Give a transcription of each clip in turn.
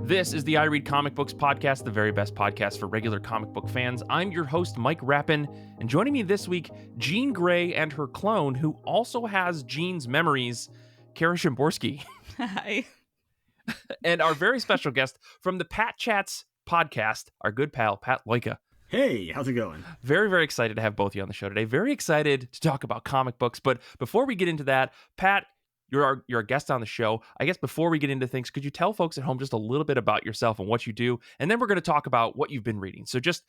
This is the I Read Comic Books podcast, the very best podcast for regular comic book fans. I'm your host, Mike Rapin, and joining me this week, Jean Grey and her clone, who also has Jean's memories, Kara Szymborski. Hi. And our very special guest from the Pat Chats podcast, our good pal, Pat Loika. Hey, how's it going? Very, very excited to have both of you on the show today. Very excited to talk about comic books. But before we get into that, Pat, you're our guest on the show. I guess before we get into things, could you tell folks at home just a little bit about yourself and what you do? And then we're going to talk about what you've been reading. So just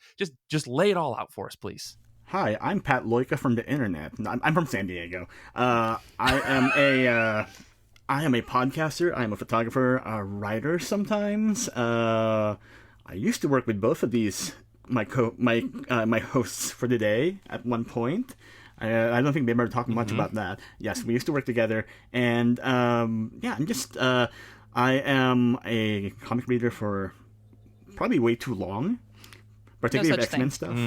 lay it all out for us, please. Hi, I'm Pat Loika from the internet. I'm from San Diego. I am a podcaster. I am a photographer, a writer sometimes. I used to work with both of these my hosts for the day at one point. I don't think they ever talked much about that. Yes, we used to work together, and I am a comic reader for probably way too long, particularly of X-Men stuff.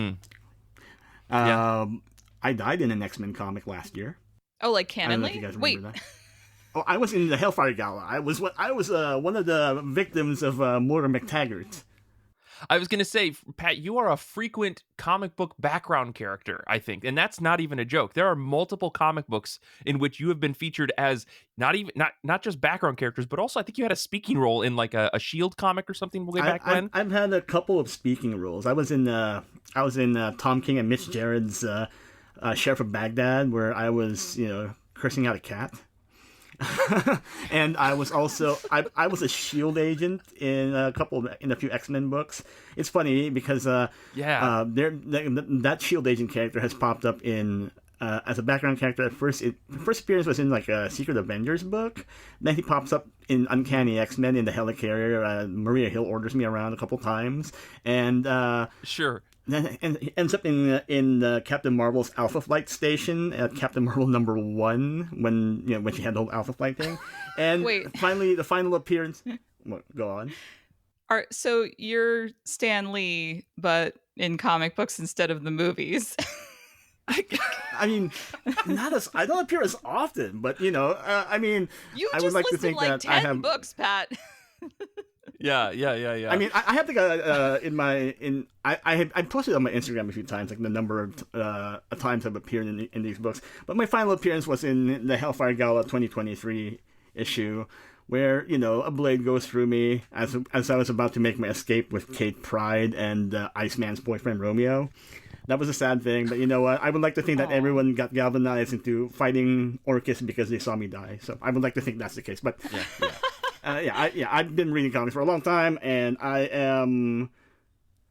I died in an X-Men comic last year. Oh, like I don't know if canonly? you guys Wait. remember that. Oh, I was in the Hellfire Gala. I was one of the victims of Moira McTaggart. I was going to say, Pat, you are a frequent comic book background character, I think. And that's not even a joke. There are multiple comic books in which you have been featured as not just background characters, but also I think you had a speaking role in like a S.H.I.E.L.D. comic or something way back when. I've had a couple of speaking roles. I was in Tom King and Mitch Gerard's Sheriff of Baghdad, where I was, cursing out a cat. And I was also I was a S.H.I.E.L.D. agent in a few X-Men books. It's funny because that S.H.I.E.L.D. agent character has popped up in as a background character at first. The first appearance was in like a Secret Avengers book. Then he pops up in Uncanny X-Men in the Helicarrier. Maria Hill orders me around a couple times, and sure. And it ends up in Captain Marvel's Alpha Flight station at Captain Marvel #1 when she had the whole Alpha Flight thing. And finally, the final appearance. Go on. So you're Stan Lee, but in comic books instead of the movies. I mean, I don't appear as often, but you I just would like to listed think like that 10 I have books, Pat. Yeah. I mean, I have to go I posted on my Instagram a few times, like the number of times I've appeared in these books. But my final appearance was in the Hellfire Gala 2023 issue, where a blade goes through me as I was about to make my escape with Kate Pryde and Iceman's boyfriend Romeo. That was a sad thing, but you know what? I would like to think that everyone got galvanized into fighting Orchis because they saw me die. So I would like to think that's the case. But I've been reading comics for a long time, and I am.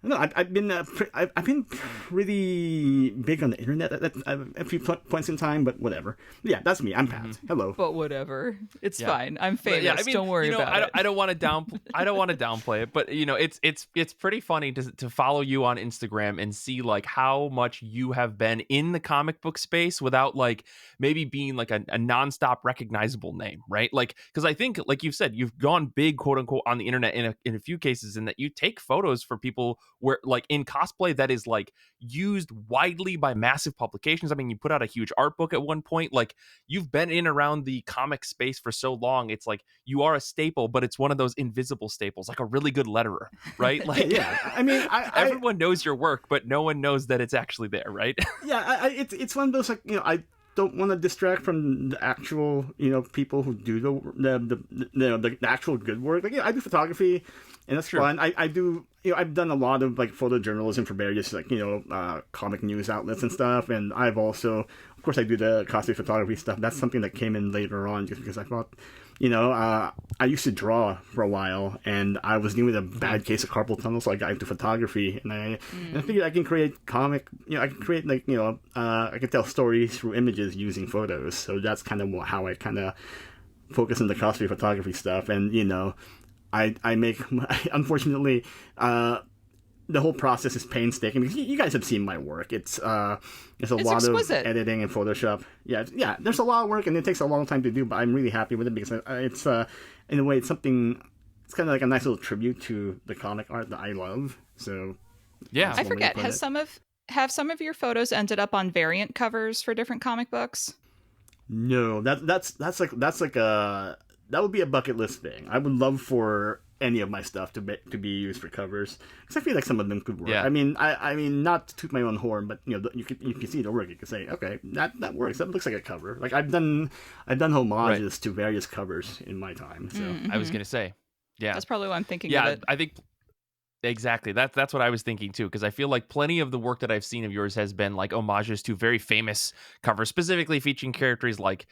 I've been really big on the internet at a few points in time, but whatever. Yeah, that's me. I'm Pat. Hello. But whatever, it's fine. I'm famous. Don't worry about it. I don't want to downplay it, but it's pretty funny to follow you on Instagram and see like how much you have been in the comic book space without like maybe being like a nonstop recognizable name, right? Like because I think like you've said, you've gone big quote unquote on the internet in a few cases, in that you take photos for people where like in cosplay that is like used widely by massive publications. I mean, you put out a huge art book at one point. Like you've been in around the comic space for so long. It's like you are a staple, but it's one of those invisible staples, like a really good letterer, right? Like, yeah. I mean, everyone knows your work, but no one knows that it's actually there, right? Yeah, it's one of those like I don't want to distract from the actual people who do the actual good work. Like I do photography, and that's fun. I do I've done a lot of like photojournalism for various like comic news outlets and stuff, and I've also, of course, I do the cosplay photography stuff. That's something that came in later on, just because I thought I used to draw for a while, and I was dealing with a bad case of carpal tunnel, so I got into photography, and I figured I can create I can create like I can tell stories through images using photos. So that's kind of how I kind of focus on the cosplay photography stuff, and I make, unfortunately, the whole process is painstaking, because you guys have seen my work. It's lot exquisite. Of editing and Photoshop. Yeah, there's a lot of work, and it takes a long time to do, but I'm really happy with it, because it's in a way, it's something, it's kind of like a nice little tribute to the comic art that I love. So yeah. I forget, have some of your photos ended up on variant covers for different comic books? No, that's like a that would be a bucket list thing. I would love for any of my stuff to be used for covers, because I feel like some of them could work. Yeah. I mean, not to toot my own horn, but you can see the work. You can say, okay, that works. That looks like a cover. Like I've done homages to various covers in my time. So I was gonna say, yeah, That's probably what I'm thinking yeah. of it. I think exactly. That's what I was thinking too, because I feel like plenty of the work that I've seen of yours has been like homages to very famous covers, specifically featuring characters like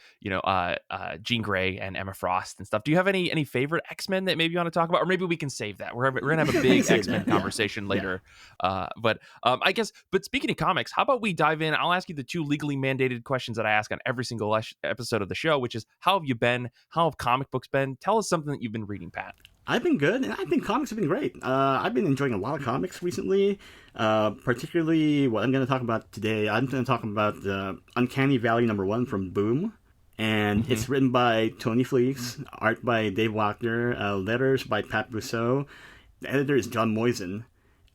Jean Grey and Emma Frost and stuff. Do you have any favorite X-Men that maybe you want to talk about, or maybe we can save that? We're gonna have a big X-Men conversation later. But I guess. But speaking of comics, how about we dive in? I'll ask you the 2 legally mandated questions that I ask on every single episode of the show, which is how have you been? How have comic books been? Tell us something that you've been reading, Pat. I've been good, and I think comics have been great. I've been enjoying a lot of comics recently, particularly what I'm going to talk about today. I'm going to talk about Uncanny Valley #1 from Boom, and it's written by Tony Fleecs, art by Dave Wachter, letters by Pat Brousseau. The editor is John Moisen,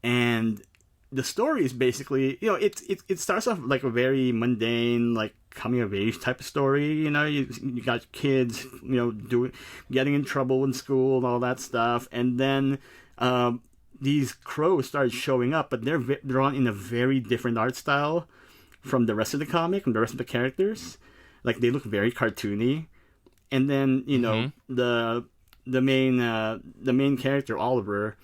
and the story is basically, it starts off like a very mundane, like coming of age type of story. You got kids, getting in trouble in school and all that stuff, and then these crows started showing up, but they're drawn in a very different art style from the rest of the comic, from the rest of the characters. Like they look very cartoony, and then the main character Oliver,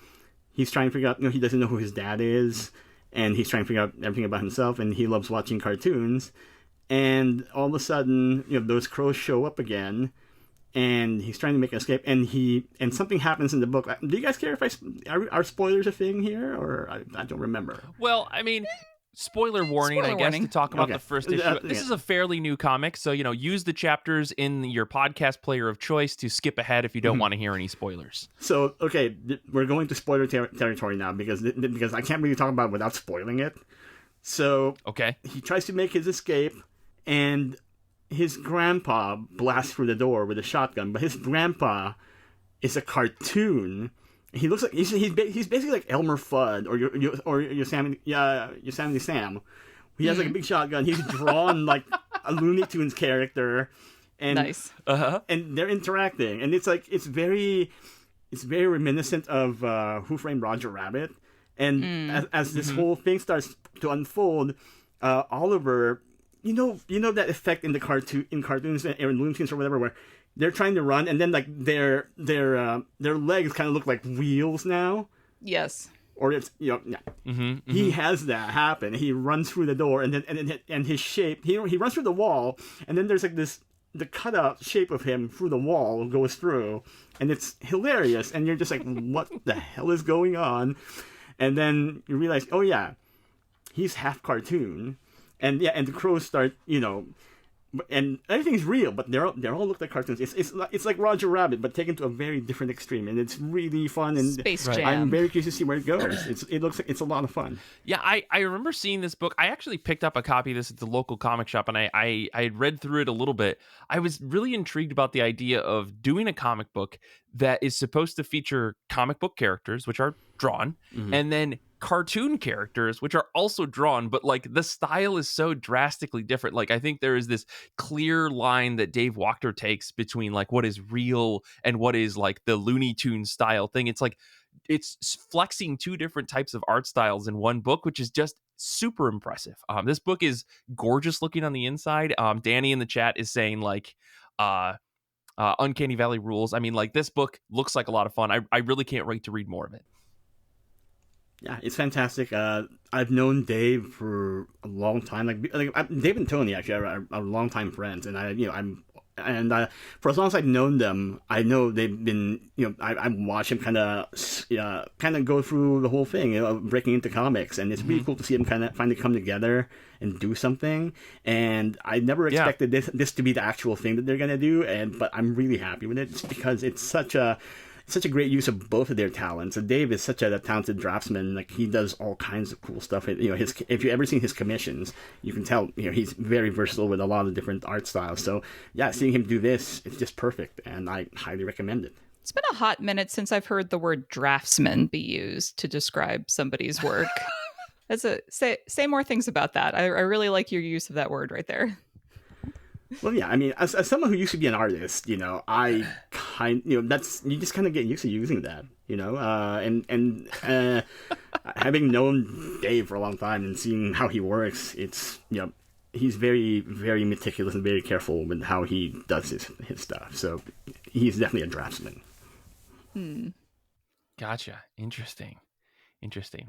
he's trying to figure out, he doesn't know who his dad is, and he's trying to figure out everything about himself, and he loves watching cartoons. And all of a sudden, those crows show up again, and he's trying to make an escape, and something happens in the book. Do you guys care if are spoilers a thing here, or I don't remember? Well, I mean, spoiler warning, I guess, to talk about the first issue. This is a fairly new comic, so, use the chapters in your podcast player of choice to skip ahead if you don't want to hear any spoilers. So, okay, we're going to spoiler territory now, because I can't really talk about it without spoiling it. So, okay, he tries to make his escape, and his grandpa blasts through the door with a shotgun, but his grandpa is a cartoon. He looks like he's basically like Elmer Fudd or Yosemite Sam. He has like a big shotgun. He's drawn like a Looney Tunes character, and Nice. And they're interacting, and it's very reminiscent of Who Framed Roger Rabbit. And as this whole thing starts to unfold, Oliver, that effect in cartoons or in Looney Tunes or whatever, where they're trying to run and then like their legs kind of look like wheels now. Yes. Or it's he has that happen. He runs through the door, and then and his shape, he runs through the wall, and then there's like the cutout shape of him through the wall goes through, and it's hilarious, and you're just like, what the hell is going on? And then you realize, oh yeah, he's half cartoon. And and the crows start, and everything's real, but they all look like cartoons. It's like Roger Rabbit, but taken to a very different extreme, and it's really fun. And Space Jam. I'm very curious to see where it goes. It looks like it's a lot of fun. Yeah, I remember seeing this book. I actually picked up a copy of this at the local comic shop, and I had read through it a little bit. I was really intrigued about the idea of doing a comic book that is supposed to feature comic book characters, which are drawn, and then cartoon characters, which are also drawn, but like the style is so drastically different. Like I think there is this clear line that Dave Wachter takes between like what is real and what is like the Looney Tunes style thing. It's like it's flexing 2 different types of art styles in one book, which is just super impressive. This book is gorgeous looking on the inside. Danny in the chat is saying like Uncanny Valley rules. I mean, like this book looks like a lot of fun. I really can't wait to read more of it. Yeah, it's fantastic. I've known Dave for a long time. Dave and Tony actually are longtime friends, and for as long as I've known them, I know they've been. I watch him kind of go through the whole thing, breaking into comics, and it's really cool to see them kind of finally come together and do something. And I never expected this to be the actual thing that they're gonna do, but I'm really happy with it because it's such a great use of both of their talents. And Dave is such a talented draftsman. Like he does all kinds of cool stuff. If you've ever seen his commissions, you can tell he's very versatile with a lot of different art styles. So yeah, seeing him do this, it's just perfect, and I highly recommend it. It's been a hot minute since I've heard the word draftsman be used to describe somebody's work. Say more things about that. I really like your use of that word right there. Well, yeah, I mean, as someone who used to be an artist, you just kind of get used to using that. Having known Dave for a long time and seeing how he works, it's he's very, very meticulous and very careful with how he does his stuff. So he's definitely a draftsman. Gotcha. Interesting.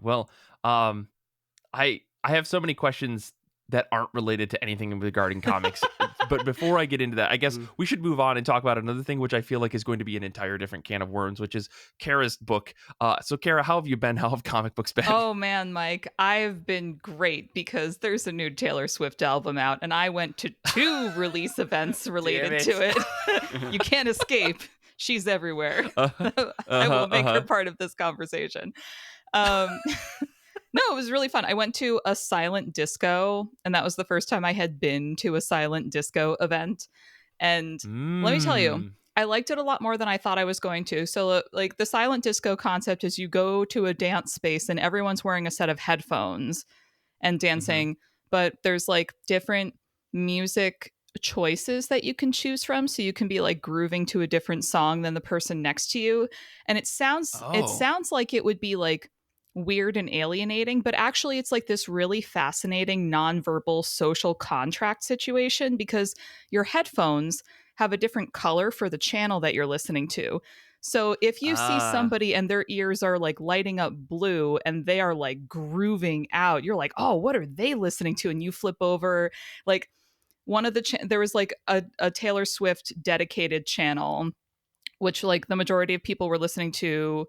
Well, I have so many questions that aren't related to anything regarding comics. But before I get into that, I guess we should move on and talk about another thing, which I feel like is going to be an entire different can of worms, which is Kara's book. So Kara, how have you been? How have comic books been? Oh man, Mike, I've been great because there's a new Taylor Swift album out and I went to 2 release events related to it. You can't escape. She's everywhere. I will make her part of this conversation. No, it was really fun. I went to a silent disco, and that was the first time I had been to a silent disco event. And let me tell you, I liked it a lot more than I thought I was going to. So, like, the silent disco concept is you go to a dance space and everyone's wearing a set of headphones and dancing, but there's like different music choices that you can choose from, so you can be like grooving to a different song than the person next to you. And it sounds like it would be like weird and alienating, but actually it's like this really fascinating nonverbal social contract situation because your headphones have a different color for the channel that you're listening to. So if you see somebody and their ears are like lighting up blue and they are like grooving out, you're like, oh, what are they listening to? And you flip over. Like one of the there was like a Taylor Swift dedicated channel, which like the majority of people were listening to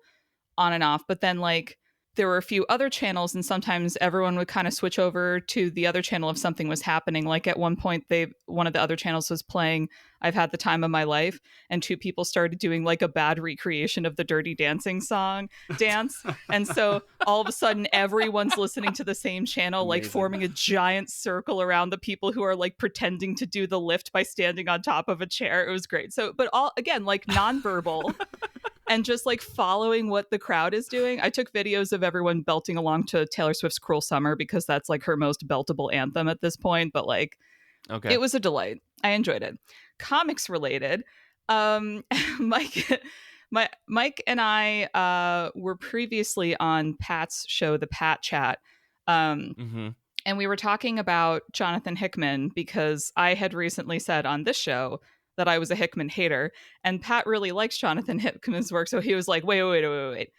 on and off, but then like there were a few other channels, and sometimes everyone would kind of switch over to the other channel if something was happening. Like at one point, one of the other channels was playing "I've Had the Time of My Life," and 2 people started doing like a bad recreation of the Dirty Dancing song dance. And so all of a sudden, everyone's listening to the same channel, like forming a giant circle around the people who are like pretending to do the lift by standing on top of a chair. It was great. So, but all again, like nonverbal. And just like following what the crowd is doing. I took videos of everyone belting along to Taylor Swift's Cruel Summer because that's like her most beltable anthem at this point. But like, It was a delight. I enjoyed it. Comics related. Mike and I were previously on Pat's show, the Pat Chat. And we were talking about Jonathan Hickman because I had recently said on this show that I was a Hickman hater, and Pat really likes Jonathan Hickman's work. So he was like, wait.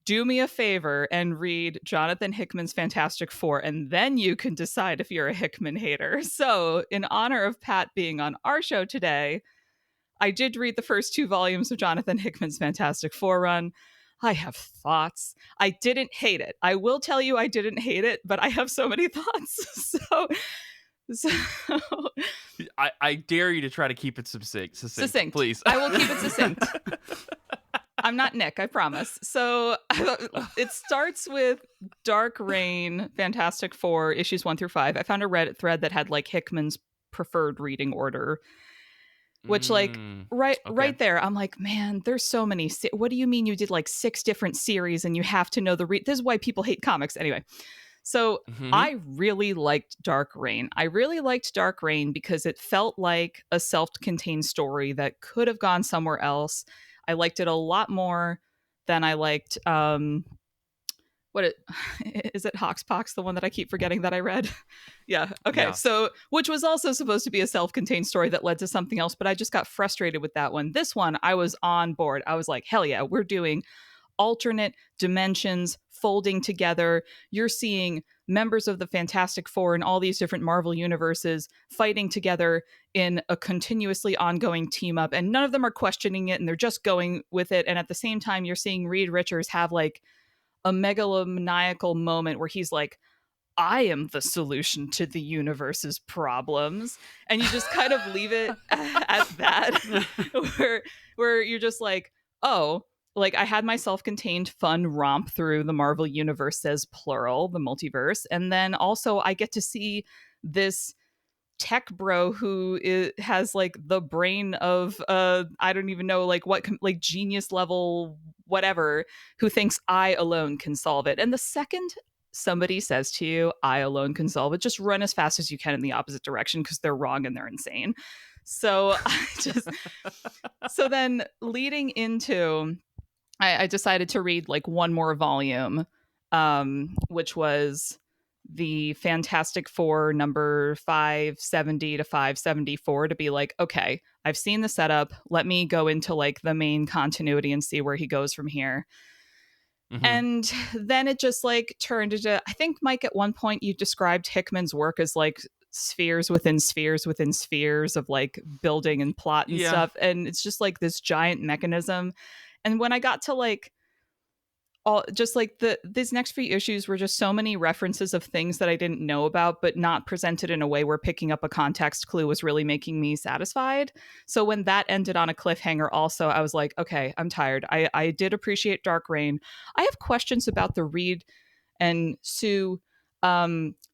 Do me a favor and read Jonathan Hickman's Fantastic Four, and then you can decide if you're a Hickman hater. So in honor of Pat being on our show today, I did read the first 2 volumes of Jonathan Hickman's Fantastic Four run. I have thoughts. I didn't hate it. I will tell you I didn't hate it, but I have so many thoughts. So I dare you to try to keep it succinct, please. I will keep it succinct. I'm not Nick, I promise. So it starts with Dark Reign, Fantastic Four, issues 1 through 5. I found a Reddit thread that had like Hickman's preferred reading order, which like right there, I'm like, man, there's so many. What do you mean you did like 6 different series and you have to know the this is why people hate comics anyway. So I really liked Dark Reign. I really liked Dark Reign because it felt like a self-contained story that could have gone somewhere else. I liked it a lot more than I liked, is it Hoxpox, the one that I keep forgetting that I read? Yeah. Okay. Yeah. So, which was also supposed to be a self-contained story that led to something else, but I just got frustrated with that one. This one, I was on board. I was like, hell yeah, we're doing alternate dimensions folding together. You're seeing members of the Fantastic Four in all these different Marvel universes fighting together in a continuously ongoing team up, and none of them are questioning it and they're just going with it. And at the same time, you're seeing Reed Richards have like a megalomaniacal moment where he's like, I am the solution to the universe's problems. And you just kind of leave it at that, where you're just like, oh, like I had my self-contained fun romp through the Marvel universe, says plural, the multiverse. And then also I get to see this tech bro who has like the brain of I don't even know like what like genius level whatever, who thinks I alone can solve it. And the second somebody says to you, I alone can solve it, just run as fast as you can in the opposite direction because they're wrong and they're insane. So I just so then leading into I decided to read like one more volume, which was the Fantastic Four number 570 to 574, to be like, okay, I've seen the setup. Let me go into like the main continuity and see where he goes from here. Mm-hmm. And then it just like turned into, I think, Mike, at one point you described Hickman's work as like spheres within spheres within spheres of like building and plot and stuff. And it's just like this giant mechanism. And when I got to like all just like these next few issues were just so many references of things that I didn't know about, but not presented in a way where picking up a context clue was really making me satisfied. So when that ended on a cliffhanger also, I was like, okay, I'm tired. I did appreciate Dark Reign. I have questions about the Reed and Sue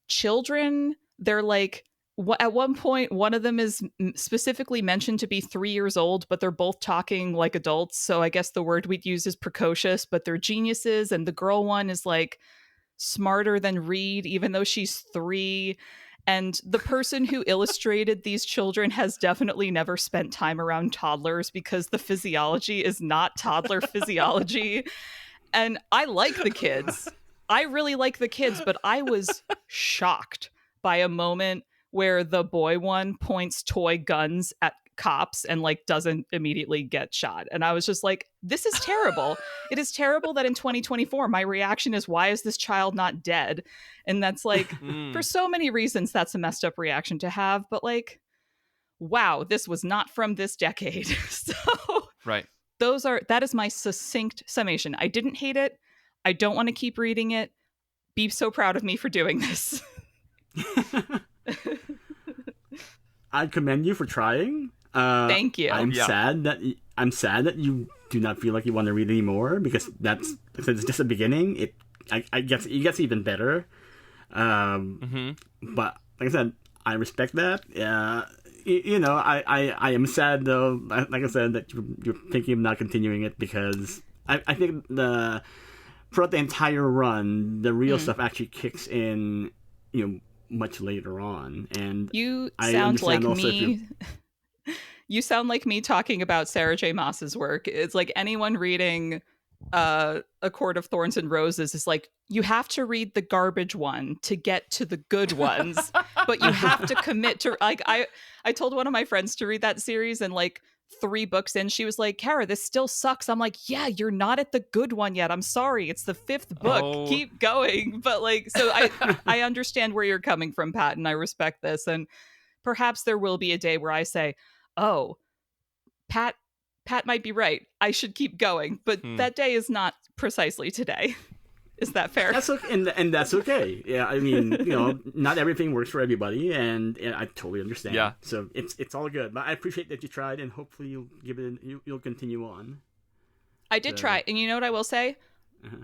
children. They're like, at one point, one of them is specifically mentioned to be 3 years old, but they're both talking like adults. So I guess the word we'd use is precocious, but they're geniuses. And the girl one is like smarter than Reed, even though she's 3. And the person who illustrated these children has definitely never spent time around toddlers, because the physiology is not toddler physiology. And I like the kids. I really like the kids, but I was shocked by a moment where the boy one points toy guns at cops and like doesn't immediately get shot. And I was just like, this is terrible. It is terrible that in 2024, my reaction is, why is this child not dead? And that's like, for so many reasons, that's a messed up reaction to have. But like, wow, this was not from this decade. So right. That is my succinct summation. I didn't hate it. I don't want to keep reading it. Be so proud of me for doing this. I commend you for trying. Thank you. I'm sad that you do not feel like you want to read anymore, because it's just the beginning. I guess it gets even better. But like I said, I respect that. I am sad though. Like I said, that you're thinking of not continuing it, because I think throughout the entire run, the real stuff actually kicks in, much later on. And you sound like me. You sound like me talking about Sarah J. Maas's work. It's like anyone reading A Court of Thorns and Roses is like, you have to read the garbage one to get to the good ones, but you have to commit to, like, I told one of my friends to read that series, and like 3 books in, she was like, Kara, this still sucks. I'm like, yeah, you're not at the good one yet. I'm sorry. It's the 5th book. Keep going. But like, so I understand where you're coming from, Pat, and I respect this. And perhaps there will be a day where I say, oh, Pat might be right. I should keep going. But that day is not precisely today. Is that fair? That's okay, and that's okay. Yeah, I mean, not everything works for everybody, and I totally understand. Yeah. So it's all good. But I appreciate that you tried, and hopefully you'll give it. You'll continue on. I did try, and you know what I will say?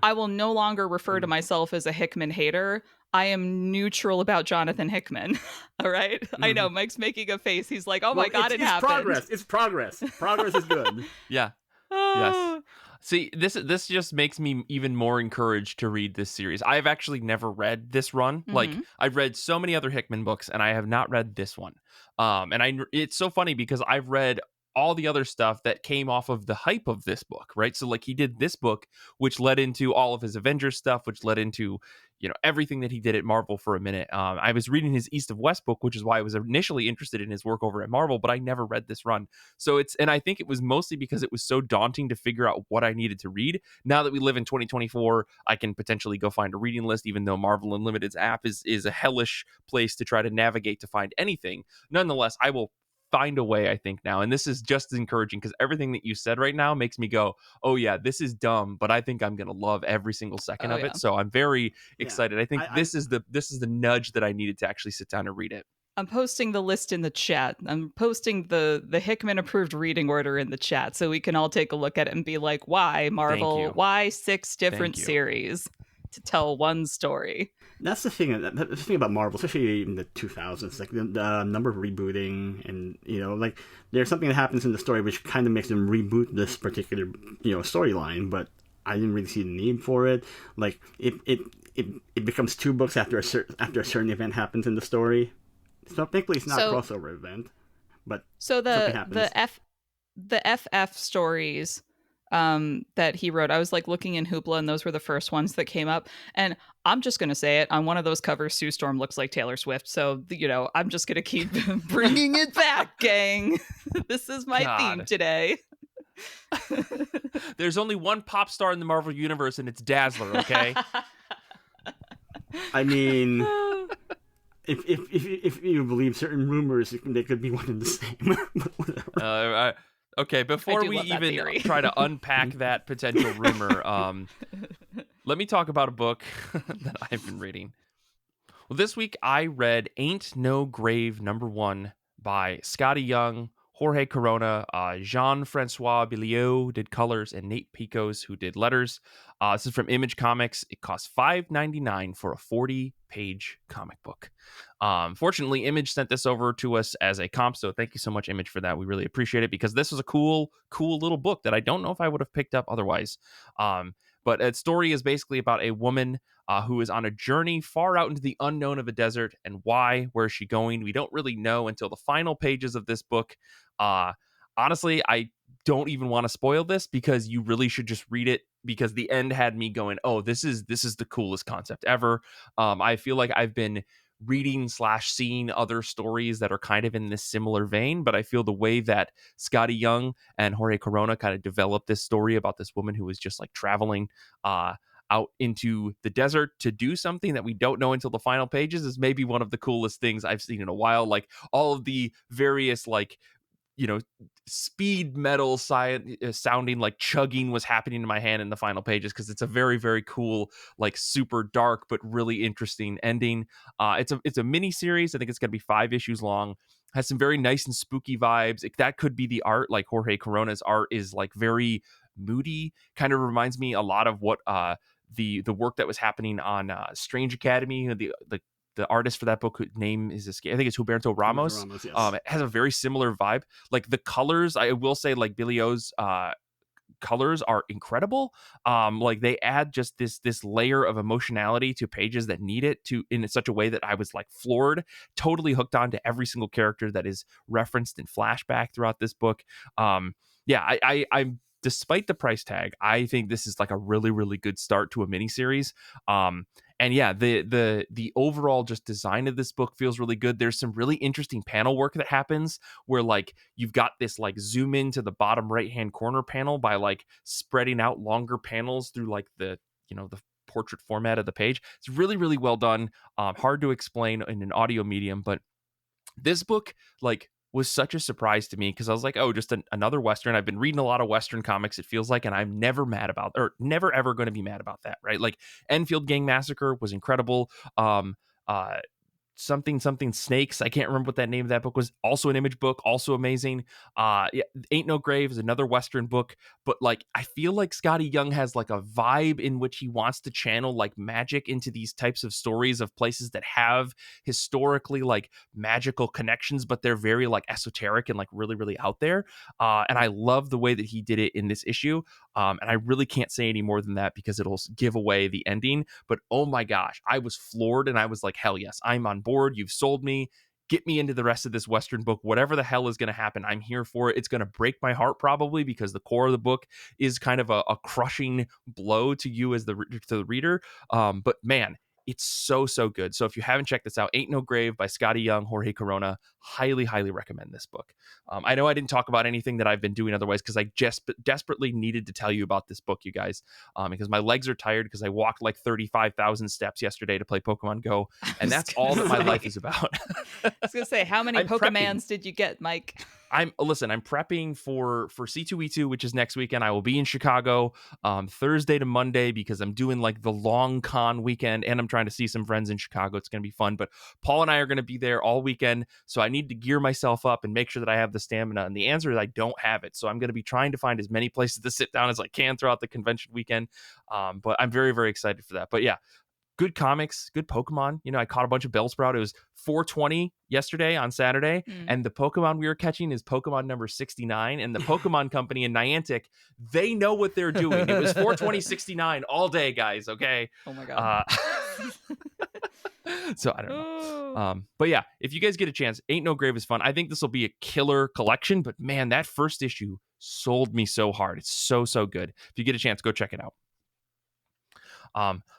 I will no longer refer to myself as a Hickman hater. I am neutral about Jonathan Hickman. All right? I know Mike's making a face. He's like, "Oh my god, it happened." It's progress. Progress is good. Yeah. Yes. See, this just makes me even more encouraged to read this series. I've actually never read this run. Like, I've read so many other Hickman books, and I have not read this one. It's so funny because I've read all the other stuff that came off of the hype of this book, right? So like, he did this book, which led into all of his Avengers stuff, which led into, everything that he did at Marvel for a minute. I was reading his East of West book, which is why I was initially interested in his work over at Marvel, but I never read this run. So and I think it was mostly because it was so daunting to figure out what I needed to read. Now that we live in 2024, I can potentially go find a reading list, even though Marvel Unlimited's app is a hellish place to try to navigate to find anything. Nonetheless, I will find a way, I think, now. And this is just as encouraging, because everything that you said right now makes me go, oh yeah, this is dumb, but I think I'm gonna love every single second of it. So I'm very excited. I think this is the nudge that I needed to actually sit down and read it. I'm posting the list in the chat. I'm posting the Hickman approved reading order in the chat, so we can all take a look at it and be like, why Marvel? Why 6 different series to tell one story? That's the thing. The thing about Marvel, especially in the 2000s, like the number of rebooting, and like there's something that happens in the story which kind of makes them reboot this particular storyline. But I didn't really see the need for it. Like it becomes 2 books after a certain event happens in the story. So technically, it's not a crossover event. But so the FF stories that he wrote. I was like looking in Hoopla, and those were the first ones that came up. And I'm just going to say it. On one of those covers, Sue Storm looks like Taylor Swift. So, I'm just going to keep bringing it back, gang. This is my theme today. There's only one pop star in the Marvel Universe, and it's Dazzler, okay? I mean, if you believe certain rumors, they could be one and the same. But whatever. Okay, before we even try to unpack that potential rumor, let me talk about a book that I've been reading. Well, this week I read Ain't No Grave #1 by Scotty Young, Jorge Corona, Jean-Francois Biliot did colors, and Nate Picos, who did letters. This is from Image Comics. It costs $5.99 for a 40-page comic book. Fortunately, Image sent this over to us as a comp, so thank you so much, Image, for that. We really appreciate it, because this was a cool little book that I don't know if I would have picked up otherwise. But its story is basically about a woman who is on a journey far out into the unknown of a desert. And why? Where is she going? We don't really know until the final pages of this book. Honestly, I don't even want to spoil this, because you really should just read it, because the end had me going, oh, this is the coolest concept ever. I feel like I've been reading / seeing other stories that are kind of in this similar vein, but I feel the way that Scotty Young and Jorge Corona kind of developed this story about this woman who was just like traveling out into the desert to do something that we don't know until the final pages is maybe one of the coolest things I've seen in a while. Like all of the various speed metal sounding like chugging was happening in my hand in the final pages, because it's a very, very cool, like super dark but really interesting ending. It's a mini series. I think it's going to be 5 issues long. Has some very nice and spooky vibes. That could be the art. Like Jorge Corona's art is like very moody. Kind of reminds me a lot of what the work that was happening on Strange Academy. The artist for that book, whose name is escaping, I think it's Huberto Ramos. Yes. It has a very similar vibe. Like the colors, I will say, like Biliot's colors are incredible. Like they add just this layer of emotionality to pages that need it to in such a way that I was like floored, totally hooked on to every single character that is referenced in flashback throughout this book. I'm despite the price tag, I think this is like a really, really good start to a miniseries. And yeah, the overall just design of this book feels really good. There's some really interesting panel work that happens where like you've got this like zoom into the bottom right hand corner panel by like spreading out longer panels through like the portrait format of the page. It's really, really well done. Hard to explain in an audio medium, but this book like was such a surprise to me, because I was like, oh, just another Western. I've been reading a lot of Western comics, it feels like, and I'm never mad about, or never ever going to be mad about that, right? Like Enfield Gang Massacre was incredible. Something Snakes, I can't remember what that name of that book was, also an Image book, also amazing. Ain't No Grave is another Western book, but like I feel like Scotty Young has like a vibe in which he wants to channel like magic into these types of stories of places that have historically like magical connections, but they're very like esoteric and like really, really out there. And I love the way that he did it in this issue. And I really can't say any more than that, because it'll give away the ending. But oh my gosh, I was floored, and I was like, hell yes, I'm on board. You've sold me. Get me into the rest of this Western book. Whatever the hell is going to happen, I'm here for it. It's going to break my heart probably, because the core of the book is kind of a crushing blow to you as to the reader. But man, it's so good. So if you haven't checked this out, Ain't No Grave by Scotty Young, Jorge Corona, highly recommend this book. I know I didn't talk about anything that I've been doing otherwise, because I just desperately needed to tell you about this book, you guys, because my legs are tired, because I walked like 35,000 steps yesterday to play Pokemon Go, and that's all that my life is about. I was gonna say, how many Pokemans did you get, Mike? I'm prepping for C2E2, which is next weekend. I will be in Chicago Thursday to Monday, because I'm doing like the long con weekend, and I'm trying to see some friends in Chicago. It's going to be fun, but Paul and I are going to be there all weekend, so I need to gear myself up and make sure that I have the stamina, and the answer is I don't have it. So I'm going to be trying to find as many places to sit down as I can throughout the convention weekend, but I'm very, very excited for that. But yeah, good comics, good Pokemon. I caught a bunch of Bellsprout. It was 420 yesterday on Saturday, and the Pokemon we were catching is Pokemon number 69. And the Pokemon Company in Niantic, they know what they're doing. It was 42069 all day, guys. Okay. Oh my god. So I don't know. But yeah, if you guys get a chance, Ain't No Grave is fun. I think this will be a killer collection. But man, that first issue sold me so hard. It's so good. If you get a chance, go check it out.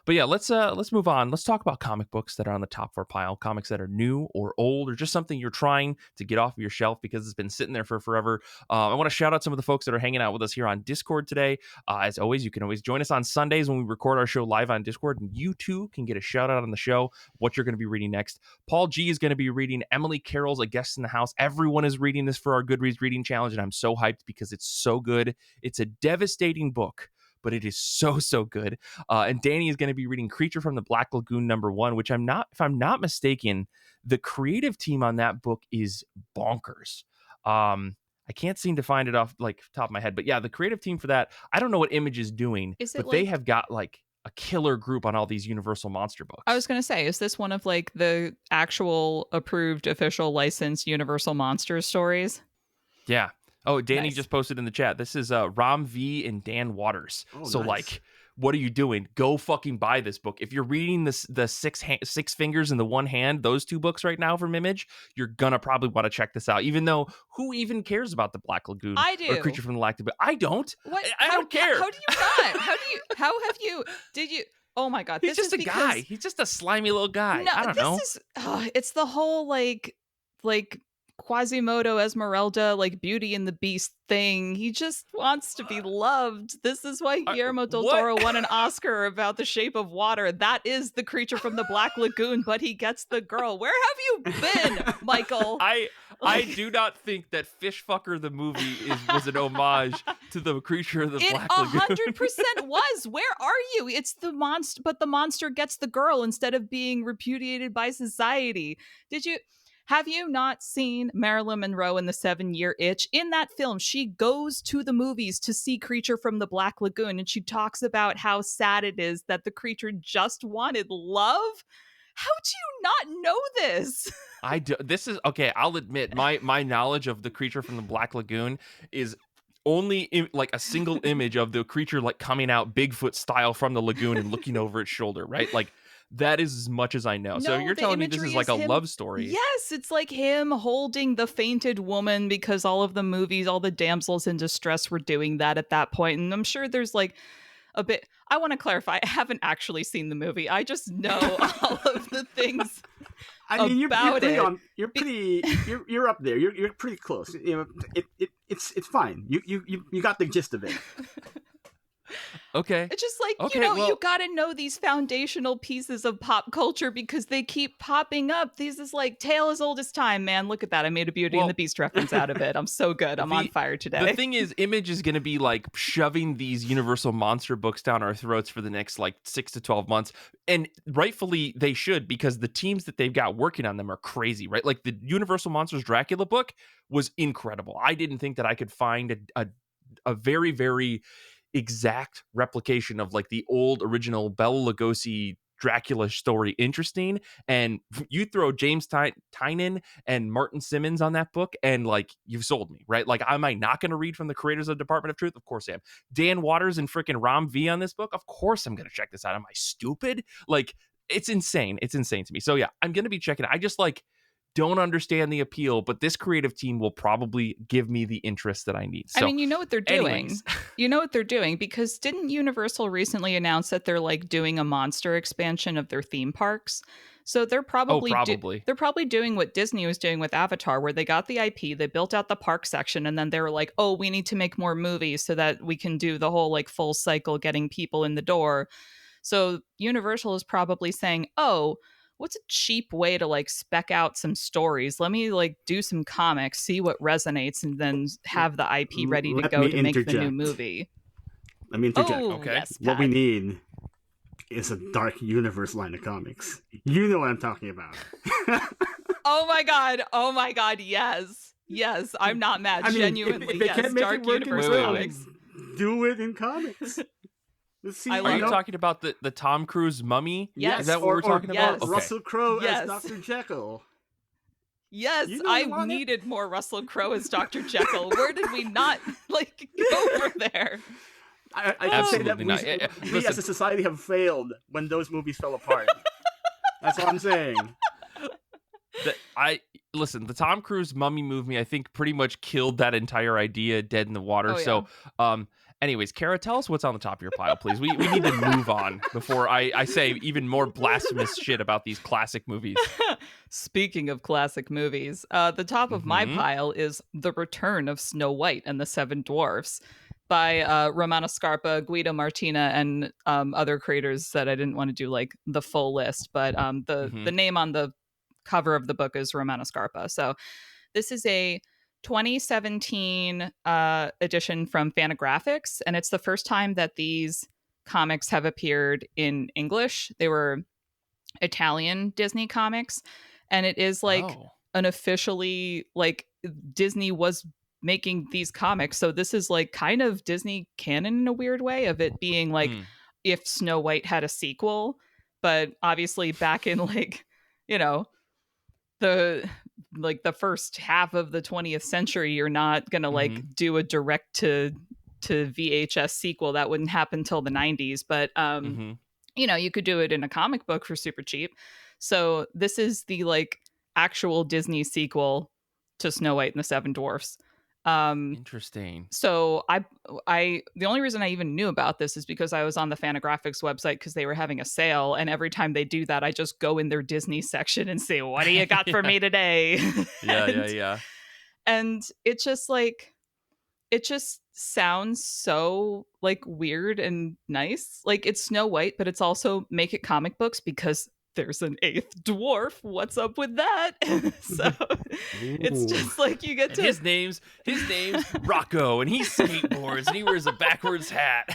But yeah, let's move on. Let's talk about comic books that are on the top of our pile, comics that are new or old or just something you're trying to get off of your shelf because it's been sitting there for forever. I want to shout out some of the folks that are hanging out with us here on Discord today. As always, you can always join us on Sundays when we record our show live on Discord, and you too can get a shout out on the show, what you're going to be reading next. Paul G is going to be reading Emily Carroll's A Guest in the House. Everyone is reading this for our Goodreads reading challenge, and I'm so hyped because it's so good. It's a devastating book, but it is so good. And Danny is going to be reading Creature from the Black Lagoon #1, which if I'm not mistaken, the creative team on that book is bonkers. I can't seem to find it off like top of my head, but yeah, the creative team for that, I don't know what Image is doing, but they have got like a killer group on all these Universal Monster books. I was going to say, is this one of like the actual approved official licensed Universal Monsters stories? Yeah. Oh, Danny Nice. just posted in the chat. This is Ram V and Dan Waters. Oh, so nice. like, what are you doing? Go fucking buy this book. If you're reading the six fingers in the one hand, those two books right now from Image, you're gonna probably want to check this out. Even though who even cares about the Black Lagoon? I do. Or Creature from the Black Lagoon? I don't. What? I don't care. How do you not? How have you? Did you? Oh my God! He's this just is a because, guy. He's just a slimy little guy. No, I don't know. It's the whole like Quasimodo Esmeralda, like Beauty and the Beast thing. He just wants to be loved. This is why Guillermo del Toro won an Oscar about The Shape of Water. That is the Creature from the Black Lagoon, but he gets the girl. Where have you been, Michael? I do not think that Fishfucker the movie was an homage to the Creature of the Black Lagoon. It 100% was. Where are you? It's the monster, but the monster gets the girl instead of being repudiated by society. Have you not seen Marilyn Monroe in The 7-Year Itch? In that film, she goes to the movies to see Creature from the Black Lagoon, and she talks about how sad it is that the creature just wanted love. How do you not know this? I do. This is okay. I'll admit my knowledge of the Creature from the Black Lagoon is only like a single image of the creature like coming out Bigfoot style from the lagoon and looking over its shoulder, right? Like that is as much as I know. So you're telling me this is like a love story. Yes, it's like him holding the fainted woman because all of the movies, all the damsels in distress were doing that at that point. And I'm sure there's like a bit. I want to clarify. I haven't actually seen the movie. I just know all of the things. I mean, you're up there. You're pretty close. You know, it's fine. You got the gist of it. Okay. It's just like, you got to know these foundational pieces of pop culture because they keep popping up. These is like tale as old as time, man. Look at that. I made a Beauty and the Beast reference out of it. I'm so good. I'm on fire today. The thing is, Image is going to be like shoving these Universal Monster books down our throats for the next like 6 to 12 months. And rightfully they should, because the teams that they've got working on them are crazy, right? Like the Universal Monsters Dracula book was incredible. I didn't think that I could find a very, very exact replication of like the old original Bela Lugosi Dracula story interesting, and you throw James Tynion and Martin Simmons on that book and like you've sold me, right? Like, am I not going to read from the creators of Department of Truth? Of course I am. Dan Waters and freaking Ram V on this book, of course I'm going to check this out. Am I stupid? Like, it's insane to me. So yeah, I'm going to be checking it. I just like don't understand the appeal, but this creative team will probably give me the interest that I need. So, I mean, you know what they're doing. anyways. You know what they're doing, because didn't Universal recently announce that they're like doing a monster expansion of their theme parks? So they're probably they're probably doing what Disney was doing with Avatar, where they got the IP, they built out the park section, and then they were like, oh, we need to make more movies so that we can do the whole like full cycle getting people in the door. So Universal is probably saying, oh, what's a cheap way to like spec out some stories? Let me like do some comics, see what resonates, and then have the IP ready to go to make the new movie. Let me interject. Oh, Okay. yes, What Pat. we need is a Dark Universe line of comics. You know what I'm talking about. Oh my god, yes. Yes, I'm not mad. I mean, genuinely, if they yes. can't make Dark it work Universe in film, comics. do it in comics. Are you talking about the Tom Cruise mummy? Yes. Is that what we're talking yes. about? Okay. Russell Crowe Yes. as Dr. Jekyll. Yes, You know I what? needed more Russell Crowe as Dr. Jekyll. Where did we not like go over there? I say that Absolutely not. we Listen. as a society have failed when those movies fell apart. That's all I'm saying. listen, the Tom Cruise Mummy movie, I think, pretty much killed that entire idea dead in the water. Oh, yeah. So, anyways, Kara, tell us what's on the top of your pile, please. We need to move on before I say even more blasphemous shit about these classic movies. Speaking of classic movies, the top of my pile is The Return of Snow White and the Seven Dwarfs by Romana Scarpa, Guido Martina, and other creators that I didn't want to do like the full list, but the name on the cover of the book is Romana Scarpa. So this is a 2017 edition from Fantagraphics, and it's the first time that these comics have appeared in English. They were Italian Disney comics, and it is like an officially, like, Disney was making these comics, so this is like kind of Disney canon in a weird way, of it being like if Snow White had a sequel, but obviously back in like, you know, the first half of the 20th century, you're not gonna like do a direct to VHS sequel. That wouldn't happen till the 90s, but you know, you could do it in a comic book for super cheap. So this is the like actual Disney sequel to Snow White and the Seven Dwarfs. Interesting. So I the only reason I even knew about this is because I was on the Fantagraphics website because they were having a sale, and every time they do that, I just go in their Disney section and say, "What do you got for me today?" Yeah. And it just like, it just sounds so like weird and nice. Like, it's Snow White, but it's also make it comic books because there's an eighth dwarf. What's up with that? So it's just like you get to his name's Rocco, and he skateboards and he wears a backwards hat.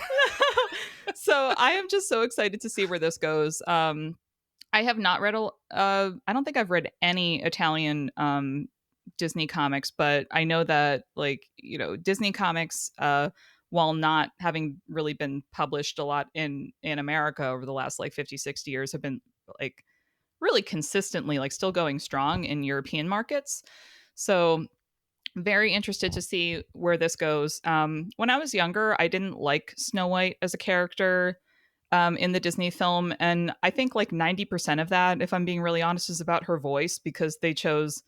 So I am just so excited to see where this goes. I have not read I don't think I've read any Italian Disney comics, but I know that, like, you know, Disney comics, while not having really been published a lot in America over the last like 50, 60 years, have been like really consistently like still going strong in European markets. So very interested to see where this goes. When I was younger, I didn't like Snow White as a character in the Disney film, and I think like 90% of that, if I'm being really honest, is about her voice, because they chose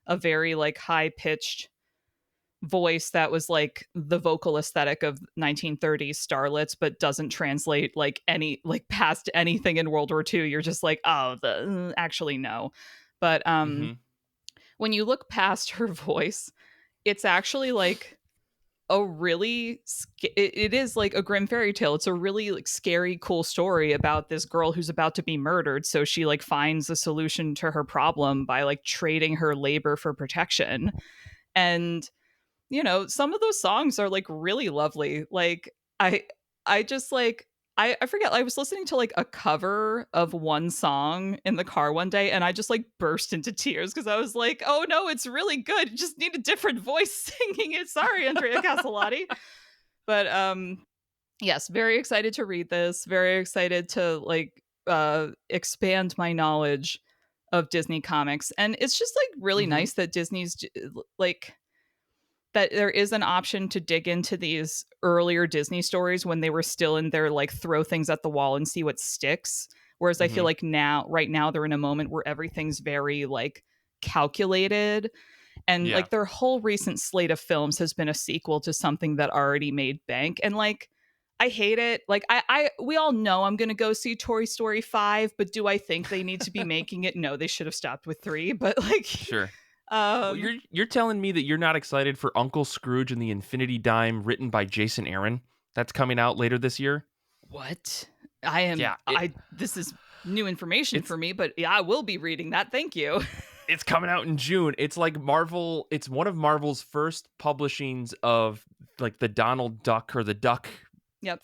a very like high-pitched voice that was like the vocal aesthetic of 1930s starlets, but doesn't translate like any like past anything in World War II. You're just like, oh, actually no. But when you look past her voice, it's actually like a really it is like a grim fairy tale. It's a really like scary, cool story about this girl who's about to be murdered, so she like finds a solution to her problem by like trading her labor for protection. And you know, some of those songs are like really lovely. Like I just like I forget, I was listening to like a cover of one song in the car one day, and I just like burst into tears because I was like, oh no, it's really good. You just need a different voice singing it. Sorry, Andrea Castellotti. But yes, very excited to read this. Very excited to like expand my knowledge of Disney comics. And it's just like really nice that Disney's like that there is an option to dig into these earlier Disney stories when they were still in their like throw things at the wall and see what sticks. Whereas I feel like right now they're in a moment where everything's very like calculated, and like their whole recent slate of films has been a sequel to something that already made bank. And like, I hate it. Like we all know I'm going to go see Toy Story 5, but do I think they need to be making it? No, they should have stopped with 3, but like, sure. Well, you're telling me that you're not excited for Uncle Scrooge and the Infinity Dime, written by Jason Aaron? That's coming out later this year. What? I am. Yeah, this is new information for me, but yeah, I will be reading that. Thank you. It's coming out in June. It's like Marvel. It's one of Marvel's first publishings of like the Donald Duck or the Duck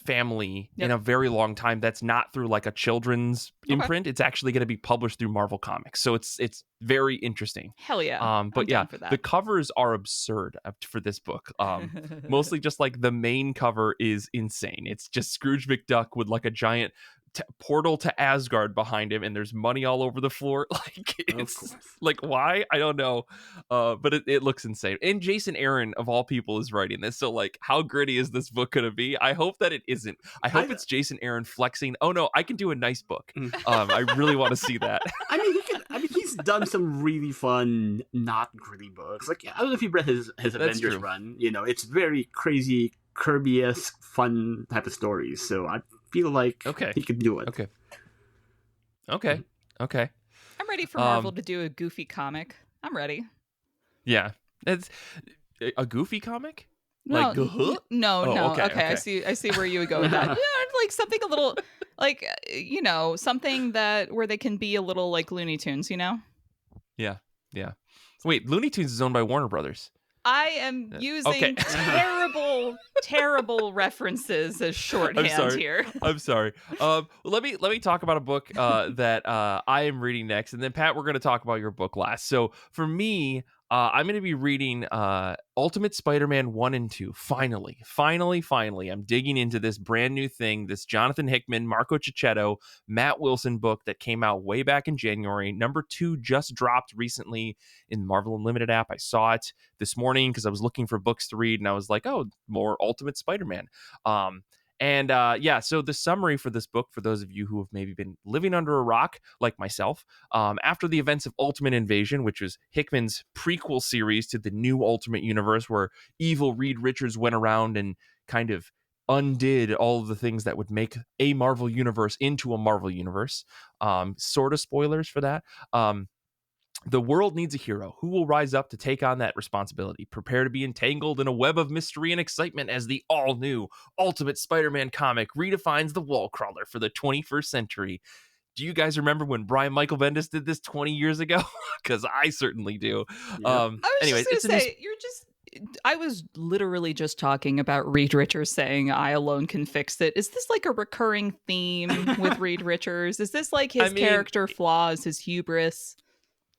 family in a very long time. That's not through like a children's imprint. It's actually going to be published through Marvel Comics. So it's very interesting. Hell yeah. But yeah, the covers are absurd for this book. Mostly just like the main cover is insane. It's just Scrooge McDuck with like a giant portal to Asgard behind him, and there's money all over the floor. Like, it's like, why? I don't know. But it looks insane. And Jason Aaron of all people is writing this, so like, how gritty is this book gonna be? I hope that it isn't. I hope it's Jason Aaron flexing, oh no, I can do a nice book. I really want to see that. I mean, he could, I mean, he's done some really fun, not gritty books. Like, I don't know if you've read his Avengers run. It's very crazy, Kirby-esque, fun type of stories. So I feel like he could do it. Okay. I'm ready for Marvel to do a goofy comic. I'm ready. Yeah. It's a goofy comic? No, like, no. Okay. I see where you would go with that. Like something a little, like, something where they can be a little like Looney Tunes, Yeah. Wait, Looney Tunes is owned by Warner Brothers. I am using terrible references as shorthand here. I'm sorry. Let me talk about a book that I am reading next, and then Pat, we're going to talk about your book last. So for me, I'm going to be reading Ultimate Spider-Man 1 and 2. Finally, I'm digging into this brand new thing, this Jonathan Hickman, Marco Cicchetto, Matt Wilson book that came out way back in January. Number 2 just dropped recently in the Marvel Unlimited app. I saw it this morning because I was looking for books to read, and I was like, oh, more Ultimate Spider-Man. So the summary for this book, for those of you who have maybe been living under a rock like myself, after the events of Ultimate Invasion, which was Hickman's prequel series to the new Ultimate Universe, where evil Reed Richards went around and kind of undid all of the things that would make a Marvel universe into a Marvel universe. Sort of spoilers for that. The world needs a hero who will rise up to take on that responsibility. Prepare to be entangled in a web of mystery and excitement as the all-new Ultimate Spider-Man comic redefines the wall crawler for the 21st century. Do you guys remember when Brian Michael Bendis did this 20 years ago? Because I certainly do. Yeah. I was literally just talking about Reed Richards saying, I alone can fix it. Is this like a recurring theme with Reed Richards? Is this like his character flaws, his hubris?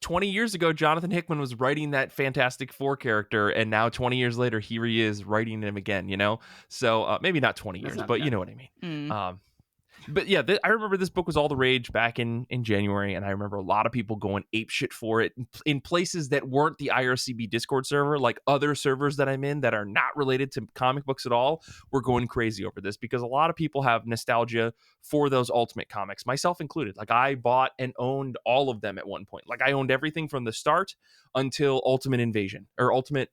20 years ago, Jonathan Hickman was writing that Fantastic Four character, and now 20 years later, here he is writing him again, So maybe not 20 years, but you know what I mean. But yeah, I remember this book was all the rage back in January, and I remember a lot of people going apeshit for it in places that weren't the IRCB Discord server, like other servers that I'm in that are not related to comic books at all, were going crazy over this because a lot of people have nostalgia for those Ultimate comics, myself included. Like, I bought and owned all of them at one point. Like, I owned everything from the start until Ultimate Invasion or Ultimate.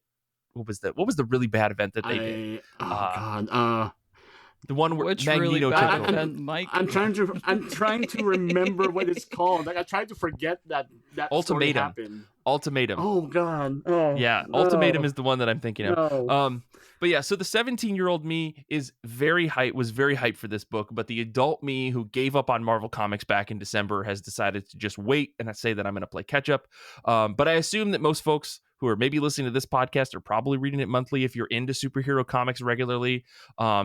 What was the really bad event that they did? The one where Magneto really bad event, Mike. I'm trying to remember what it's called. Like, I tried to forget that story happened. Ultimatum. Oh God. Oh yeah, no. Ultimatum is the one that I'm thinking of. No. But yeah, so the 17-year-old me was very hyped for this book, but the adult me who gave up on Marvel Comics back in December has decided to just wait and I say that I'm going to play catch up. But I assume that most folks who are maybe listening to this podcast are probably reading it monthly if you're into superhero comics regularly.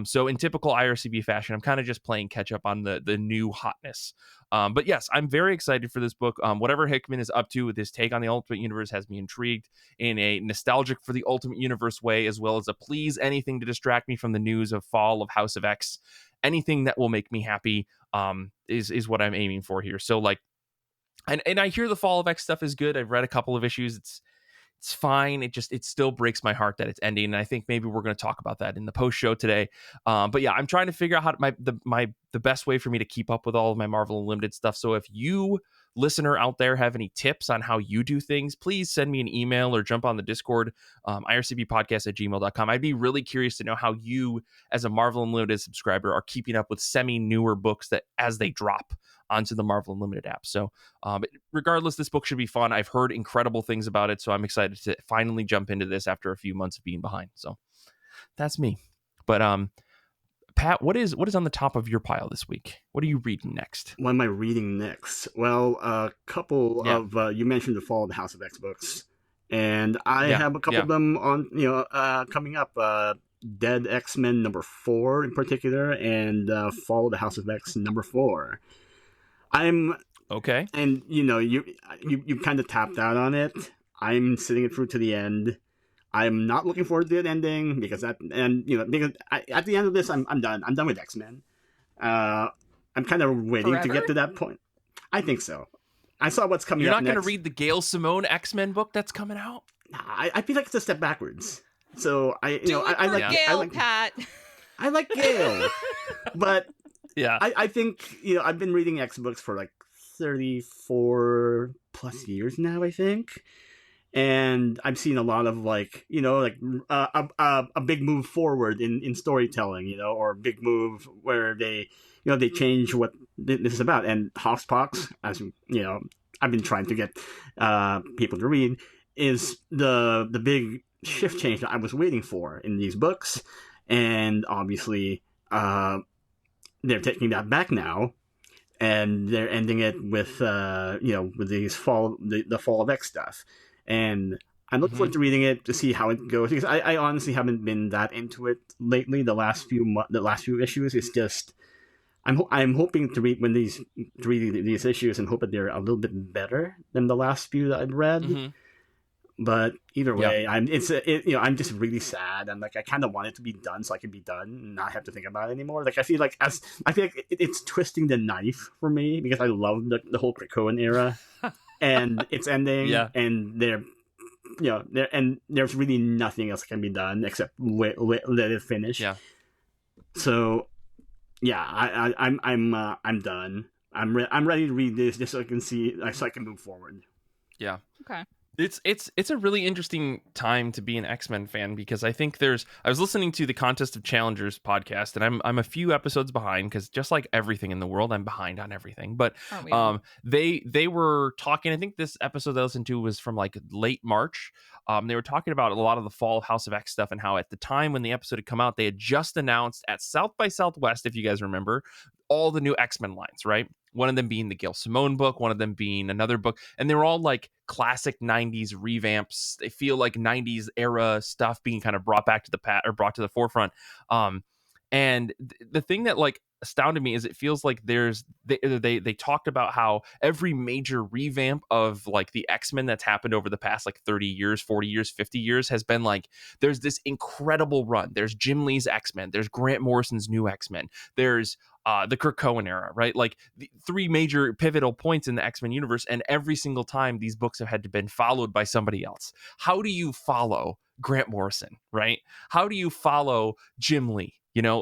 So in typical IRCB fashion, I'm kind of just playing catch up on the new hotness. But yes, I'm very excited for this book. Whatever Hickman is up to with his take on the Ultimate Universe has me intrigued in a nostalgic for the Ultimate Universe way, as well as a please anything to distract me from the news of fall of House of X. Anything that will make me happy is what I'm aiming for here. So like, and I hear the fall of X stuff is good. I've read a couple of issues. It's fine. It still breaks my heart that it's ending. And I think maybe we're going to talk about that in the post show today. But yeah, I'm trying to figure out how the best way for me to keep up with all of my Marvel Unlimited stuff. So if you listener out there have any tips on how you do things, please send me an email or jump on the Discord, ircbpodcast@gmail.com. I'd be really curious to know how you as a Marvel Unlimited subscriber are keeping up with semi-newer books that as they drop onto the Marvel Unlimited app. So regardless, this book should be fun. I've heard incredible things about it, so I'm excited to finally jump into this after a few months of being behind. So that's me. But Pat, what is on the top of your pile this week? What are you reading next? What am I reading next? Well, a couple of you mentioned the Fall of the House of X books, and I have a couple of them on coming up. Dead X-Men #4 in particular, and Fall of the House of X #4. I'm okay, and you kind of tapped out on it. I'm sitting it through to the end. I'm not looking forward to the ending because at the end of this, I'm done. I'm done with X-Men. I'm kind of waiting to get to that point. I think so. I saw what's coming. You're up not going to read the Gail Simone X-Men book that's coming out? I feel like it's a step backwards. So I like Gail, Pat. I like Gail, but yeah, I think I've been reading X books for like 34 plus years now, I think. And I've seen a lot of a big move forward in storytelling, or a big move where they change what this is about. And Hoxpox, as I've been trying to get people to read, is the big shift change that I was waiting for in these books. And obviously, they're taking that back now, and they're ending it with with these the Fall of X stuff. And I'm looking forward to reading it to see how it goes, because I honestly haven't been that into it lately. The last few issues, it's just I'm hoping to read these issues and hope that they're a little bit better than the last few that I've read. Mm-hmm. But either way, I'm just really sad, and I kind of want it to be done so I can be done and not have to think about it anymore. I feel like it's twisting the knife for me, because I love the whole Krakoan era, and it's ending, and there's really nothing else that can be done except let it finish. Yeah. So, yeah, I'm done. I'm ready to read this just so I can so I can move forward. Yeah. Okay. It's a really interesting time to be an X-Men fan, because I think I was listening to the Contest of Challengers podcast, and I'm a few episodes behind, because just like everything in the world, I'm behind on everything. But they were talking, I think this episode that I listened to was from late March. They were talking about a lot of the fall of House of X stuff, and how at the time when the episode had come out, they had just announced at South by Southwest, if you guys remember, all the new X-Men lines, right? One of them being the Gail Simone book, one of them being another book. And they were all classic 90s revamps. They feel like 90s era stuff being kind of brought back to brought to the forefront. And the thing that astounded me is it feels like they talked about how every major revamp of the X-Men that's happened over the past 30 years, 40 years, 50 years has been there's this incredible run. There's Jim Lee's X-Men, there's Grant Morrison's new X-Men, there's the Krakoan era, right? The three major pivotal points in the X-Men universe, and every single time these books have had to been followed by somebody else. How do you follow Grant Morrison, right? How do you follow Jim Lee?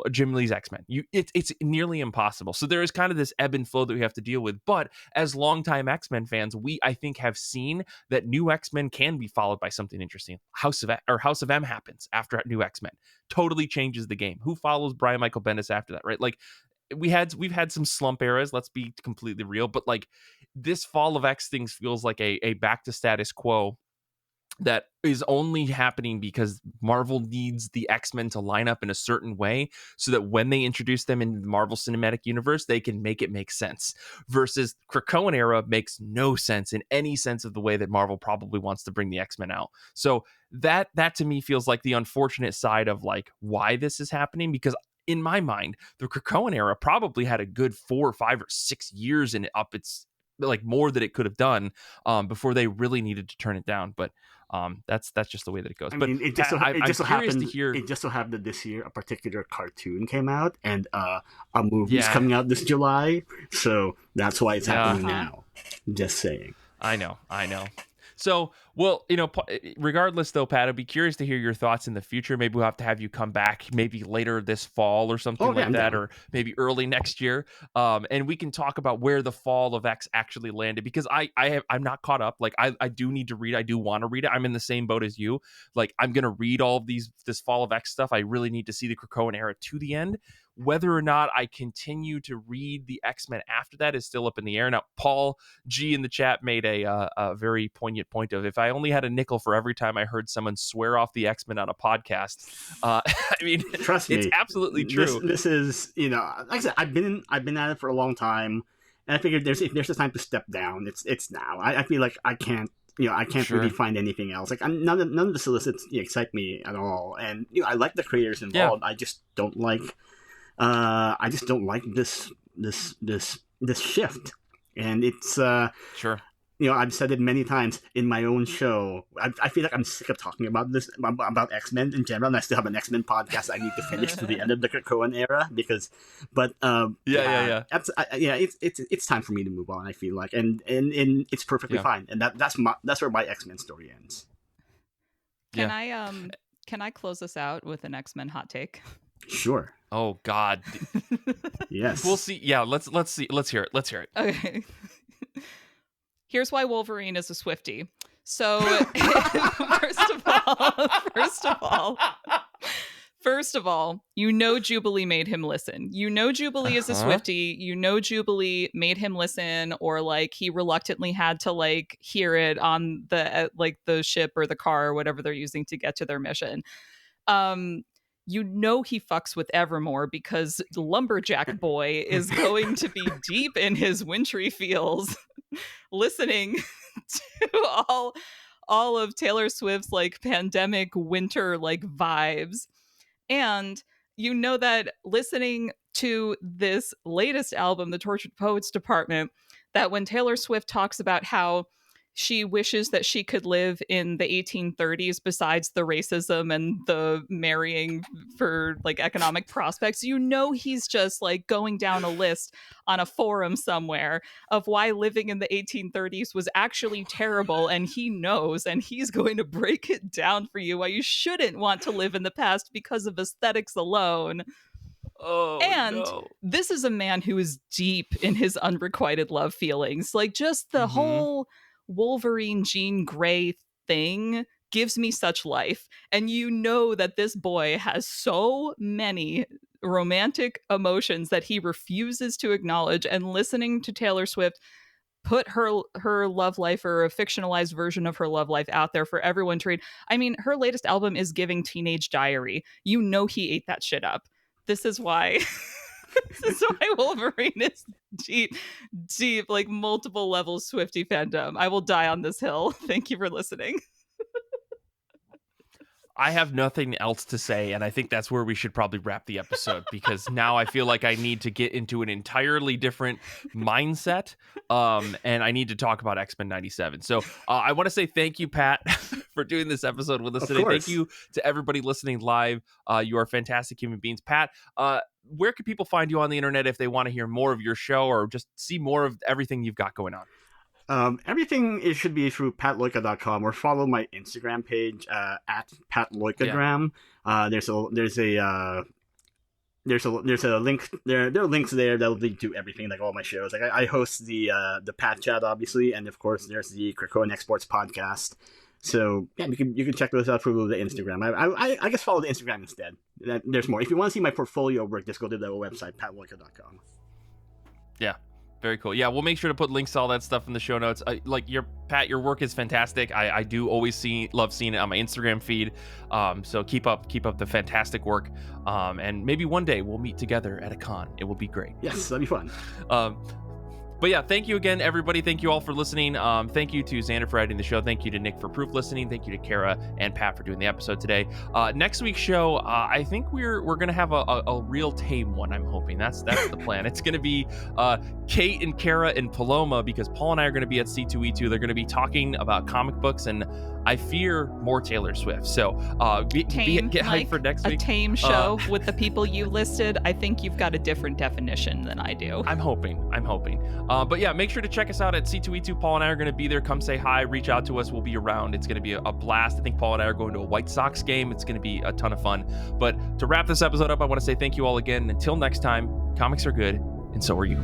Jim Lee's X-Men. It's nearly impossible. So there is kind of this ebb and flow that we have to deal with. But as longtime X-Men fans, we, I think, have seen that new X-Men can be followed by something interesting. House of M happens after new X-Men. Totally changes the game. Who follows Brian Michael Bendis after that, right? We've had some slump eras, let's be completely real. But this Fall of X things feels like a back to status quo that is only happening because Marvel needs the X-Men to line up in a certain way so that when they introduce them in the Marvel Cinematic Universe, they can make it make sense. Versus Krakoan era makes no sense in any sense of the way that Marvel probably wants to bring the X-Men out. So that to me feels like the unfortunate side of why this is happening, because in my mind, the Krakoan era probably had a good 4 or 5 or 6 years in it up its more that it could have done before they really needed to turn it down. But that's just the way that it goes. But it just so happened this year a particular cartoon came out, and a movie's coming out this July, so that's why it's happening now. Just saying. I know. So, well, regardless though, Pat, I'd be curious to hear your thoughts in the future. Maybe we'll have to have you come back maybe later this fall or something that, or maybe early next year. And we can talk about where the Fall of X actually landed, because I'm not caught up. I do need to read. I do want to read it. I'm in the same boat as you. I'm going to read all of this Fall of X stuff. I really need to see the Krakoan era to the end. Whether or not I continue to read the X-Men after that is still up in the air. Now, Paul G in the chat made a very poignant point of, if I only had a nickel for every time I heard someone swear off the X-Men on a podcast. I mean, trust me, it's absolutely true. This is, like I said, I've been at it for a long time, and I figured if there's a time to step down, it's now. I feel like I can't really find anything else. None of the solicits excite me at all, and I like the creators involved. I just don't like. This shift, and it's sure. I've said it many times in my own show. I feel like I'm sick of talking about this about X-Men in general, and I still have an X-Men podcast I need to finish to the end of the Krakoan era it's time for me to move on. I feel like, and it's perfectly fine, and that's where my X-Men story ends. Can I close this out with an X-Men hot take? Sure. Oh God. Yes. We'll see. Yeah, let's see. Let's hear it. Okay. Here's why Wolverine is a Swiftie. So, First of all, you know Jubilee made him listen. You know Jubilee is a Swiftie. You know Jubilee made him listen, or like he reluctantly had to like hear it on the like the ship or the car or whatever they're using to get to their mission. You know he fucks with Evermore because Lumberjack Boy is going to be deep in his wintry feels listening to all of Taylor Swift's like pandemic winter like vibes. And you know that listening to this latest album, The Tortured Poets Department, that when Taylor Swift talks about how she wishes that she could live in the 1830s besides the racism and the marrying for like economic prospects, you know he's just like going down a list on a forum somewhere of why living in the 1830s was actually terrible, and he knows, and he's going to break it down for you why you shouldn't want to live in the past because of aesthetics alone. This is a man who is deep in his unrequited love feelings. Like just the whole Wolverine Jean Grey thing gives me such life. And you know that this boy has so many romantic emotions that he refuses to acknowledge, and listening to Taylor Swift put her love life, or a fictionalized version of her love life, out there for everyone to read. I mean, her latest album is giving Teenage Diary. You know he ate that shit up. This is why Wolverine is deep, like multiple levels Swiftie fandom. I will die on this hill. Thank you for listening. I have nothing else to say, and I think that's where we should probably wrap the episode, because now I feel like I need to get into an entirely different mindset, and I need to talk about X-Men 97. So I want to say thank you, Pat, for doing this episode with us today. Thank you to everybody listening live. You are fantastic human beings. Pat, where can people find you on the internet if they want to hear more of your show or just see more of everything you've got going on? Everything should be through patloika.com, or follow my Instagram page at patloikagram. There's a link there. There are links there that'll lead to everything, like all my shows. Like I host the Pat Chat, obviously, and of course there's the Krakoan Exports podcast. So yeah, you can check those out through the Instagram. I guess follow the Instagram instead. There's more. If you want to see my portfolio work, just go to the website patloika.com. Yeah. Very cool. Yeah, we'll make sure to put links to all that stuff in the show notes. Pat, your work is fantastic. I do always love seeing it on my Instagram feed. So keep up the fantastic work. And maybe one day we'll meet together at a con. It will be great. Yes, that'd be fun. But yeah, thank you again, everybody. Thank you all for listening. Thank you to Zander for editing the show. Thank you to Nick for proof listening. Thank you to Kara and Pat for doing the episode today. Next week's show, I think we're gonna have a real tame one. I'm hoping that's the plan. It's gonna be Kate and Kara and Paloma, because Paul and I are gonna be at C2E2. They're gonna be talking about comic books, and I fear more Taylor Swift. So get hyped for next week. A tame show with the people you listed. I think you've got a different definition than I do. I'm hoping. But yeah, make sure to check us out at C2E2. Paul and I are going to be there. Come say hi, reach out to us. We'll be around. It's going to be a blast. I think Paul and I are going to a White Sox game. It's going to be a ton of fun. But to wrap this episode up, I want to say thank you all again. Until next time, comics are good, and so are you.